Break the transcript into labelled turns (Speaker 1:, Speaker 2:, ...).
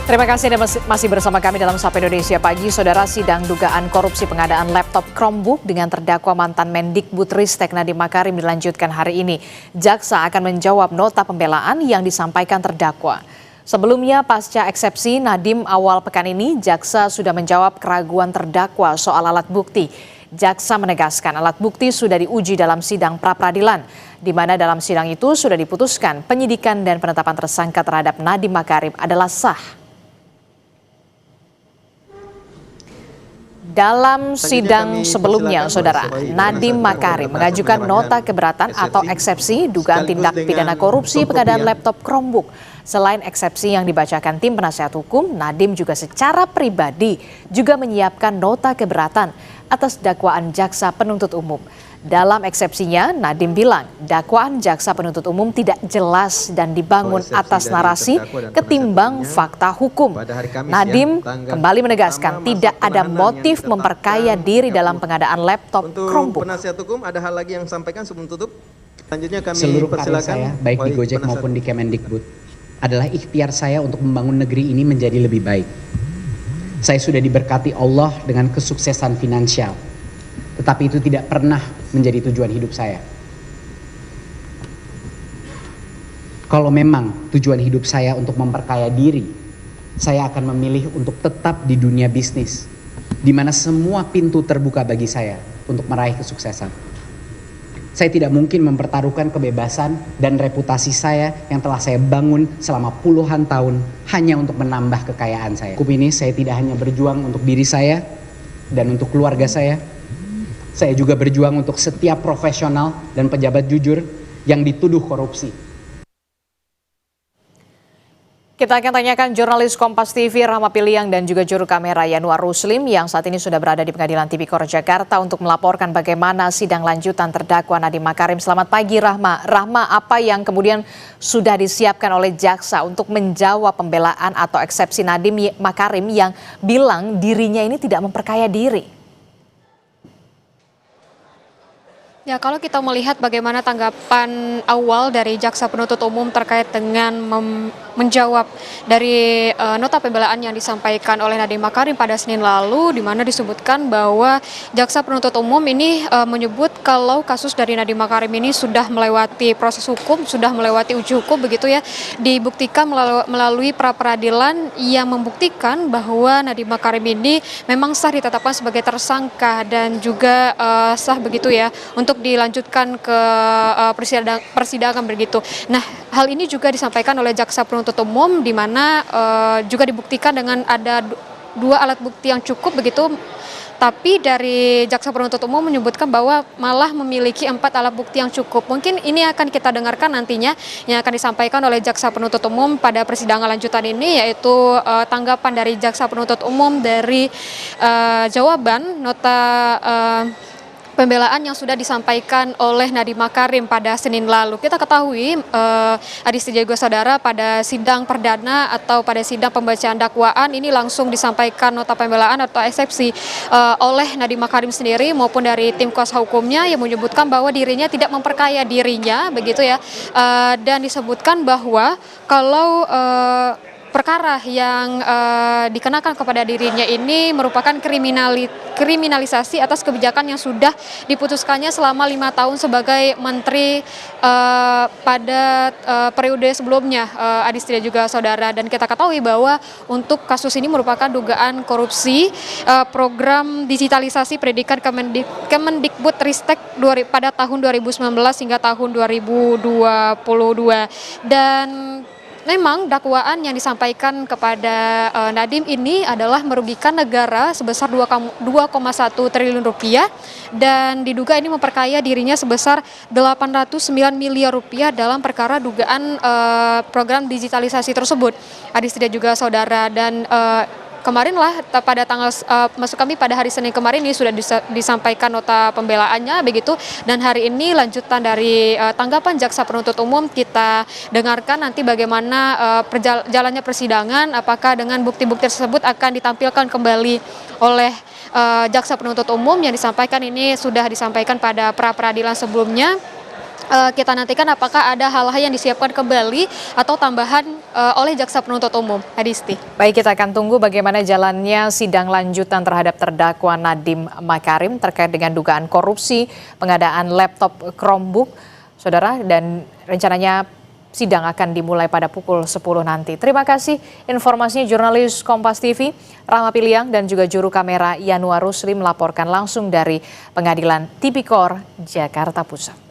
Speaker 1: Terima kasih Anda masih bersama kami dalam Sapa Indonesia Pagi. Saudara, sidang dugaan korupsi pengadaan laptop Chromebook dengan terdakwa mantan Mendikbudristek Nadiem Makarim dilanjutkan hari ini. Jaksa akan menjawab nota pembelaan yang disampaikan terdakwa. Sebelumnya, pasca eksepsi Nadiem awal pekan ini, jaksa sudah menjawab keraguan terdakwa soal alat bukti. Jaksa menegaskan alat bukti sudah diuji dalam sidang pra-peradilan, di mana dalam sidang itu sudah diputuskan penyidikan dan penetapan tersangka terhadap Nadiem Makarim adalah sah. Dalam sidang sebelumnya, Saudara, Nadiem Makarim mengajukan nota keberatan atau eksepsi dugaan tindak pidana korupsi pengadaan laptop Chromebook. Selain eksepsi yang dibacakan tim penasihat hukum, Nadiem juga secara pribadi juga menyiapkan nota keberatan atas dakwaan jaksa penuntut umum. Dalam eksepsinya, Nadiem bilang dakwaan jaksa penuntut umum tidak jelas dan dibangun atas narasi ketimbang fakta hukum. Nadiem kembali menegaskan tidak ada motif memperkaya diri dalam pengadaan laptop Chromebook.
Speaker 2: Untuk penasihat hukum, ada hal lagi yang sampaikan sebelum tutup? Selanjutnya kami
Speaker 3: seluruh karir saya, baik di Gojek maupun di Kemendikbud, adalah ikhtiar saya untuk membangun negeri ini menjadi lebih baik. Saya sudah diberkati Allah dengan kesuksesan finansial, tetapi itu tidak pernah menjadi tujuan hidup saya. Kalau memang tujuan hidup saya untuk memperkaya diri, saya akan memilih untuk tetap di dunia bisnis, di mana semua pintu terbuka bagi saya untuk meraih kesuksesan. Saya tidak mungkin mempertaruhkan kebebasan dan reputasi saya yang telah saya bangun selama puluhan tahun hanya untuk menambah kekayaan saya. Hukum ini saya tidak hanya berjuang untuk diri saya dan untuk keluarga saya juga berjuang untuk setiap profesional dan pejabat jujur yang dituduh korupsi.
Speaker 1: Kita akan tanyakan jurnalis Kompas TV Rahma Piliang dan juga juru kamera Yanuar Ruslim yang saat ini sudah berada di Pengadilan Tipikor Jakarta untuk melaporkan bagaimana sidang lanjutan terdakwa Nadiem Makarim. Selamat pagi Rahma. Rahma, apa yang kemudian sudah disiapkan oleh jaksa untuk menjawab pembelaan atau eksepsi Nadiem Makarim yang bilang dirinya ini tidak memperkaya diri?
Speaker 4: Ya, kalau kita melihat bagaimana tanggapan awal dari jaksa penuntut umum terkait dengan menjawab dari nota pembelaan yang disampaikan oleh Nadiem Makarim pada Senin lalu, di mana disebutkan bahwa jaksa penuntut umum ini menyebut kalau kasus dari Nadiem Makarim ini sudah melewati proses hukum, sudah melewati uji hukum begitu ya, dibuktikan melalui pra-peradilan yang membuktikan bahwa Nadiem Makarim ini memang sah ditetapkan sebagai tersangka dan juga sah begitu ya untuk dilanjutkan ke persidangan begitu. Nah, hal ini juga disampaikan oleh jaksa penuntut umum, di mana juga dibuktikan dengan ada dua alat bukti yang cukup begitu. Tapi dari jaksa penuntut umum menyebutkan bahwa malah memiliki 4 alat bukti yang cukup. Mungkin ini akan kita dengarkan nantinya yang akan disampaikan oleh jaksa penuntut umum pada persidangan lanjutan ini, yaitu tanggapan dari jaksa penuntut umum dari jawaban nota pembelaan yang sudah disampaikan oleh Nadiem Makarim pada Senin lalu. Kita ketahui, Adisti juga saudara, pada sidang perdana atau pada sidang pembacaan dakwaan ini langsung disampaikan nota pembelaan atau eksepsi oleh Nadiem Makarim sendiri maupun dari tim kuasa hukumnya yang menyebutkan bahwa dirinya tidak memperkaya dirinya, begitu ya, dan disebutkan bahwa kalau perkara yang dikenakan kepada dirinya ini merupakan kriminalisasi atas kebijakan yang sudah diputuskannya selama 5 tahun sebagai menteri pada periode sebelumnya, Adisti dan juga saudara. Dan kita ketahui bahwa untuk kasus ini merupakan dugaan korupsi program digitalisasi pendidikan Kemendikbudristek pada tahun 2019 hingga tahun 2022. Dan memang dakwaan yang disampaikan kepada Nadiem ini adalah merugikan negara sebesar 2,1 triliun rupiah dan diduga ini memperkaya dirinya sebesar 809 miliar rupiah dalam perkara dugaan program digitalisasi tersebut. Adisti dan juga saudara, dan kemarinlah pada maksud kami pada hari Senin kemarin ini sudah disampaikan nota pembelaannya begitu, dan hari ini lanjutan dari tanggapan jaksa penuntut umum kita dengarkan nanti bagaimana jalannya persidangan, apakah dengan bukti-bukti tersebut akan ditampilkan kembali oleh jaksa penuntut umum yang disampaikan ini sudah disampaikan pada pra-peradilan sebelumnya. kita nantikan apakah ada hal-hal yang disiapkan kembali atau tambahan oleh jaksa penuntut umum. Adisti.
Speaker 1: Baik, kita akan tunggu bagaimana jalannya sidang lanjutan terhadap terdakwa Nadiem Makarim terkait dengan dugaan korupsi pengadaan laptop Chromebook, Saudara, dan rencananya sidang akan dimulai pada pukul 10 nanti. Terima kasih informasinya jurnalis Kompas TV, Rahma Piliang, dan juga juru kamera Yanuar Rusli melaporkan langsung dari Pengadilan Tipikor, Jakarta Pusat.